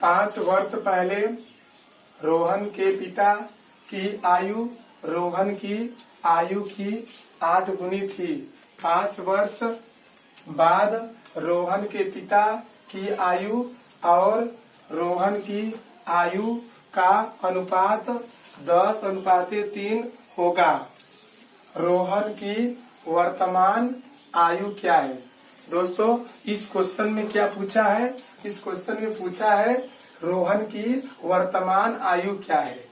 5 वर्ष पहले रोहन के पिता की आयु रोहन की आयु की 8 गुनी थी। 5 वर्ष बाद रोहन के पिता की आयु और रोहन की आयु का अनुपात 10:3 होगा। रोहन की वर्तमान आयु क्या है? दोस्तों, इस क्वेश्चन में क्या पूछा है? इस क्वेश्चन में पूछा है रोहन की वर्तमान आयु क्या है।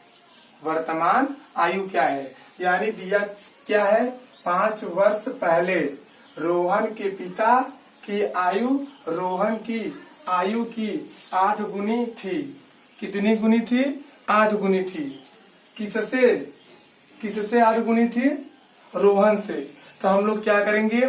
वर्तमान आयु क्या है, यानी दिया क्या है? 5 वर्ष पहले रोहन के पिता की आयु रोहन की आयु की 8 गुनी थी। कितनी गुनी थी? 8 गुनी थी। किससे? किससे 8 गुनी थी? रोहन से। तो हम लोग क्या करेंगे,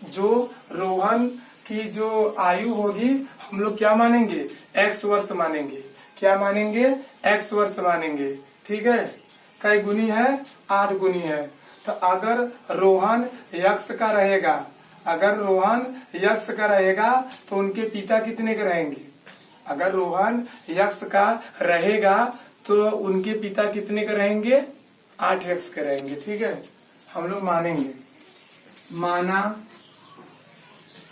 जो रोहन की जो आयु होगी हम लोग क्या मानेंगे? x वर्ष मानेंगे। क्या मानेंगे? x वर्ष मानेंगे। ठीक है। कई गुनी है? 8 गुनी है। तो अगर रोहन यक्ष का रहेगा, अगर रोहन यक्ष का रहेगा तो उनके पिता कितने के रहेंगे? अगर रोहन यक्ष का रहेगा तो उनके पिता कितने के रहेंगे? 8x के रहेंगे। ठीक है, हम लोग मानेंगे। माना,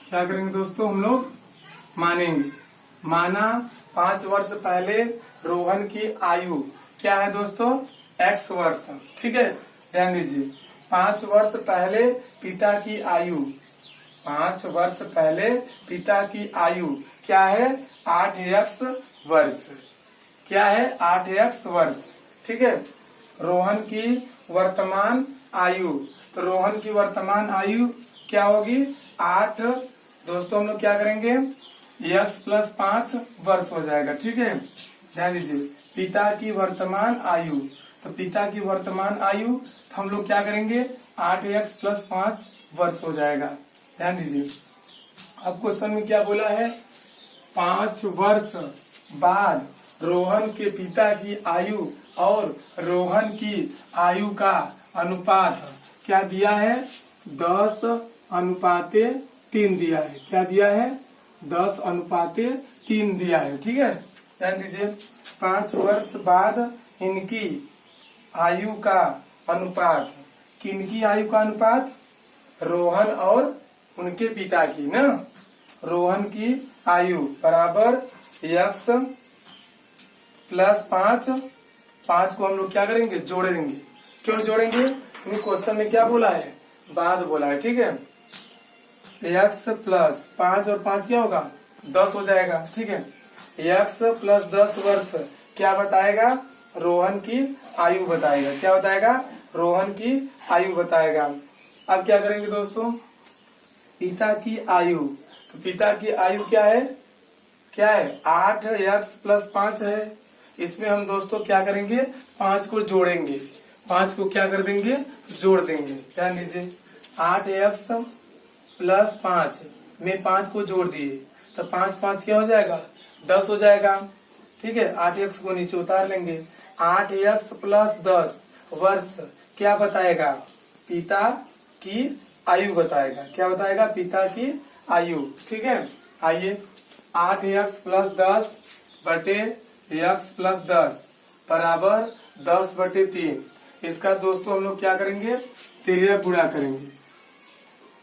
क्या करेंगे दोस्तों? हम लोग मानेंगे। माना 5 वर्ष पहले रोहन की आयु क्या है दोस्तों? x वर्ष। ठीक है, ध्यान दीजिए। 5 वर्ष पहले पिता की आयु, 5 वर्ष पहले पिता की आयु क्या है? 8x वर्ष। क्या है? 8x वर्ष। ठीक है। रोहन की वर्तमान आयु, तो रोहन की वर्तमान आयु क्या होगी? 8। दोस्तों हम लोग क्या करेंगे? x + 5 वर्ष हो जाएगा। ठीक है, ध्यान दीजिए। पिता की वर्तमान आयु, तो पिता की वर्तमान आयु तो हम लोग क्या करेंगे? 8x + 5 वर्ष हो जाएगा। ध्यान दीजिए। अब क्वेश्चन में क्या बोला है? 5 वर्ष बाद रोहन के पिता की आयु और रोहन की आयु का अनुपात क्या दिया है? 10:3 दिया है। क्या दिया है? 10:3 दिया है। ठीक है, ध्यान दीजिए। 5 वर्ष बाद इनकी आयु का अनुपात, किनकी आयु का अनुपात? रोहन और उनके पिता की ना। रोहन की आयु बराबर x + 5। 5 को हम लोग क्या करेंगे? जोड़ेंगे। क्यों जोड़ेंगे? क्वेश्चन में क्या बोला है? बाद बोला है। ठीक है, x + 5 और 5 क्या होगा? 10 हो जाएगा। ठीक है, x + 10 वर्ष क्या बताएगा? रोहन की आयु बताएगा। क्या बताएगा? रोहन की आयु बताएगा। अब क्या करेंगे दोस्तों? पिता की आयु, तो पिता की आयु क्या है? क्या है? 8x + 5 है। इसमें हम दोस्तों क्या करेंगे? 5 को जोड़ेंगे। 5 को क्या कर देंगे? जोड़ देंगे। ध्यान दीजिए। 8x + 5 में 5 को जोड़ दिए तो 5 क्या हो जाएगा? 10 हो जाएगा। ठीक है, 8x को नीचे उतार लेंगे। 8x + 10 वर्ष क्या बताएगा? पिता की आयु बताएगा। क्या बताएगा? पिता की आयु। ठीक है, आइए। 8x + 10 बटे x + 10 बराबर 10/3। इसका दोस्तों हम लोग क्या करेंगे? तिर्यक गुणा करेंगे।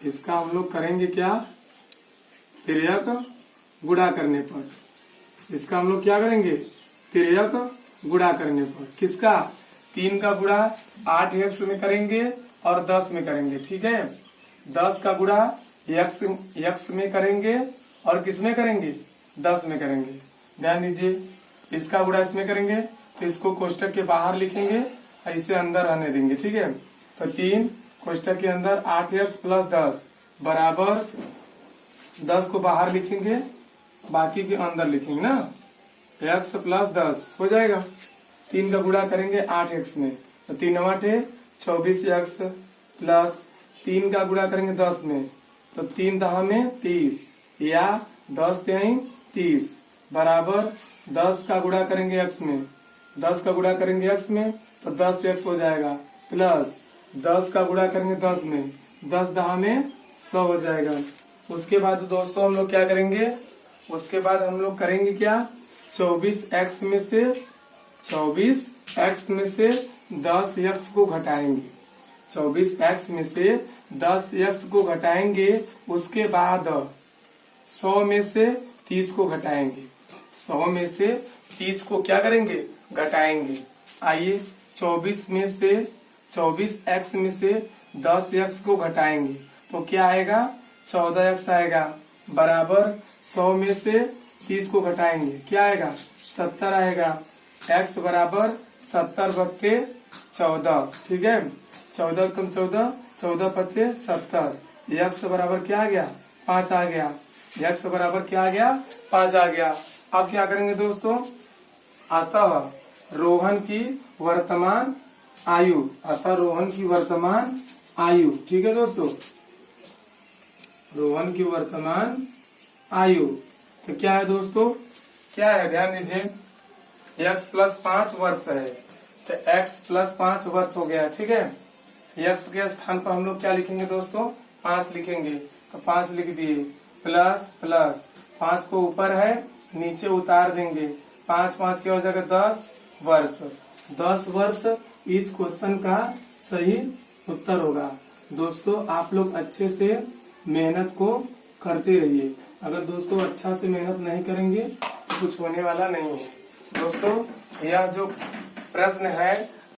इसका हम लोग करेंगे क्या? तिर्यक गुणा करने पर। इसका हम लोग क्या करेंगे? तिर्यक गुणा करने पर। किसका? 3 का गुणा 8x में करेंगे और 10 में करेंगे। ठीक है, 10 का गुणा x में करेंगे और किस में करेंगे? 10 में करेंगे। ध्यान दीजिए। इसका गुणा इसमें करेंगे तो इसको कोष्टक के बाहर लिखेंगे, ऐसे अंदर रहने देंगे। ठीक है, तो 3 कोष्टक के अंदर 8x + 10 बराबर 10 को बाहर लिखेंगे, बाकी के अंदर लिखेंगे ना। x + 10 हो जाएगा। 3 का गुणा करेंगे 8x में तो 3 × 8 = 24x प्लस 3 का गुणा करेंगे 10 में तो 3 × 30 या 10 × 30 बराबर 10 का गुणा करेंगे x में, 10 का गुणा करेंगे x में तो 10x हो जाएगा प्लस 10 का गुणा करेंगे 10 में, 10 × 100 हो जाएगा। उसके बाद दोस्तों हम लोग क्या करेंगे? उसके बाद हम लोग करेंगे क्या? 24x में से 10x को घटाएंगे। 24x में से 10x को घटाएंगे, उसके बाद 100 में से 30 को घटाएंगे। 100 में से 30 को क्या करेंगे? घटाएंगे। आइए 24x में से 10x को घटाएंगे तो क्या आएगा? 14x आएगा, बराबर 100 में से 30 को घटाएंगे, क्या आएगा? 70 आएगा। x बराबर 70/14, ठीक है। 14 कम 14, 14 पचे 70। x बराबर क्या आ गया? 5 आ गया। x बराबर क्या आ गया? 5 आ गया। अब क्या करेंगे दोस्तों? अतः रोहन की वर्तमान आयु, ठीक है दोस्तों, रोहन की वर्तमान आयु तो क्या है दोस्तों? क्या है? ध्यान दीजिए, x + 5 वर्ष है तो x + 5 वर्ष हो गया, ठीक है। x के स्थान पर हम लोग क्या लिखेंगे दोस्तों? 5 लिखेंगे, तो 5 लिख दिए, प्लस 5 को ऊपर है नीचे उतार देंगे, 5 5 क्या हो जाएगा? 10 वर्ष। 10 वर्ष इस क्वेश्चन का सही उत्तर होगा। दोस्तों आप लोग अच्छे से मेहनत को करते रहिए। अगर दोस्तों अच्छा से मेहनत नहीं करेंगे तो कुछ होने वाला नहीं है। दोस्तों यह जो प्रश्न है